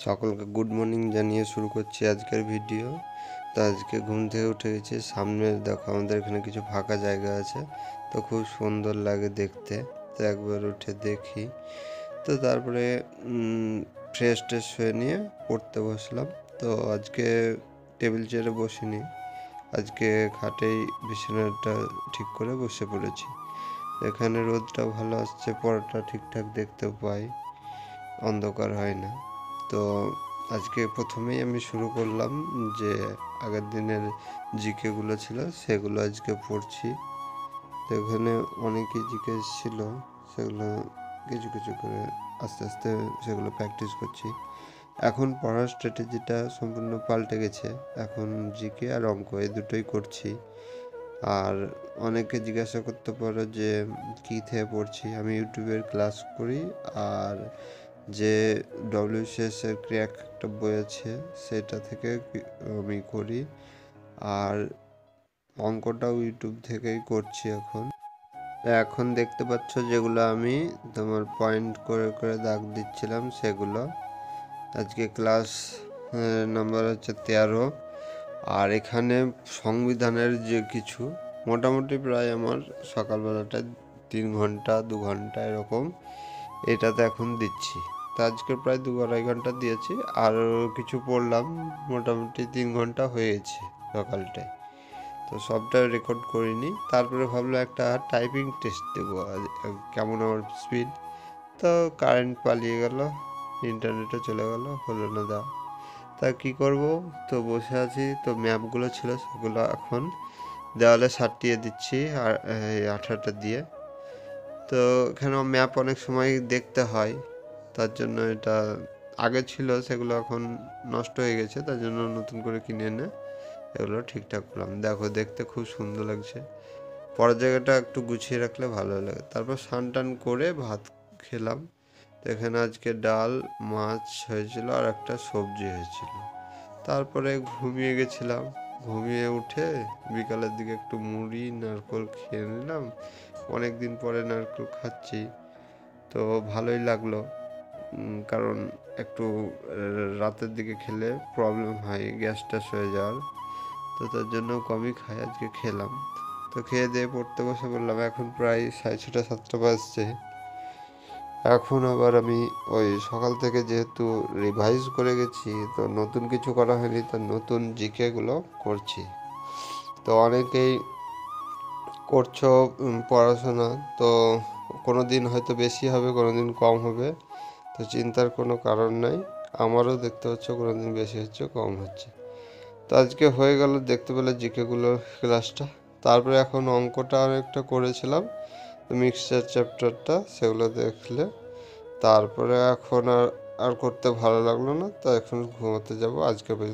সকলকে good morning জানিয়ে শুরু করছি আজকের ভিডিও। তো আজকে ঘুম থেকে উঠে গেছি, সামনে দেখো আমাদের এখানে কিছু ফাঁকা জায়গা আছে, তো খুব সুন্দর লাগে দেখতে। তো একবার উঠে দেখি, তো তারপরে ফ্রেশ ট্রেশ হয়ে নিয়ে পড়তে বসলাম। তো আজকে টেবিল চেয়ারে বসিনি, আজকে খাটেই বিছানাটা ঠিক করে বসে পড়েছি। এখানে রোদটা ভালো আসছে, পড়াটা ঠিকঠাক দেখতেও পাই, অন্ধকার হয় না। তো আজকে প্রথমেই আমি শুরু করলাম যে আগের দিনের জিকেগুলো ছিল সেগুলো আজকে পড়ছি। তো এখানে অনেকেই জিকে ছিল, সেগুলো কিছু কিছু করে আস্তে আস্তে সেগুলো প্র্যাকটিস করছি। এখন পড়ার স্ট্র্যাটেজিটা সম্পূর্ণ পাল্টে গেছে, এখন জিকে আর অঙ্ক এই দুটোই করছি। আর অনেকে জিজ্ঞাসা করতে পারো যে কী থেকে পড়ছি, আমি ইউটিউবের ক্লাস করি, আর যে ডব্লিউসিএস এর ক্র্যাক একটা বই আছে সেটা থেকে আমি করি, আর অঙ্কটাও ইউটিউব থেকেই করছি। এখন দেখতে পাচ্ছ যেগুলো আমি তোমার পয়েন্ট করে করে দাগ দিচ্ছিলাম সেগুলো। আজকে ক্লাস নাম্বার হচ্ছে 13। আর এখানে সংবিধানের যে কিছু মোটামুটি প্রায় আমার সকালবেলাটা 3 ঘন্টা 2 ঘন্টা এরকম এটাতে এখন দিচ্ছি। তো আজকে প্রায় 2-2.5 ঘন্টা দিয়েছি, আর কিছু পড়লাম, মোটামুটি 3 ঘন্টা হয়েছে সকালটায়। তো সবটা রেকর্ড করিনি, তারপরে ভাবলাম একটা টাইপিং টেস্ট দেবো কেমন আমার স্পিড। তো কারেন্ট পালিয়ে গেল, ইন্টারনেটে চলে গেল, হলো না দেওয়া। তা কী করব, তো বসে আছি। তো ম্যাপগুলো ছিল সেগুলো এখন দেওয়ালে সাটিয়ে দিচ্ছি আর আঠাটা দিয়ে। তো এখানে ম্যাপ অনেক সময় দেখতে হয়, তার জন্য এটা আগে ছিল সেগুলো এখন নষ্ট হয়ে গেছে, তার জন্য নতুন করে কিনে এনে এগুলো ঠিকঠাক করলাম। দেখো দেখতে খুব সুন্দর লাগছে, পরের জায়গাটা একটু গুছিয়ে রাখলে ভালো লাগে। তারপর স্নান টান করে ভাত খেলাম। তো এখানে আজকে ডাল মাছ হয়েছিল আর একটা সবজি হয়েছিল। তারপরে ঘুমিয়ে গেছিলাম, ঘুমিয়ে উঠে বিকালের দিকে একটু মুড়ি নারকেল খেয়ে নিলাম। অনেক দিন পরে নারকেল খাচ্ছি, তো ভালোই লাগলো। কারণ একটু রাতের দিকে খেলে প্রবলেম হয়, গ্যাস ট্যাস হয়ে যাওয়ার, তো তার জন্য কমই খাই। আজকে খেলাম, তো খেয়ে দিয়ে পড়তে বসে বললাম। এখন প্রায় 6:30-7টা বাজছে। এখন আবার আমি ওই সকাল থেকে যেহেতু রিভাইজ করে গেছি, তো নতুন কিছু করা হয়নি, তো নতুন জিকেগুলো করছি। তো অনেকেই করছো পড়াশোনা, তো কোনো দিন হয়তো বেশি হবে, কোনো দিন কম হবে, তো চিন্তার কোনো কারণ নাই। আমারও দেখতে পাচ্ছ কোনো দিন বেশি হচ্ছে কম হচ্ছে। তো আজকে হয়ে গেল দেখতে পেলে জিকেগুলোর ক্লাসটা। তারপরে এখন অঙ্কটা অনেকটা করেছিলাম, মিক্সচার চ্যাপ্টারটা সেগুলো দেখলে। তারপরে এখন আর করতে ভালো লাগলো না, তো এখন ঘুমোতে যাব। আজকে পর্যন্ত।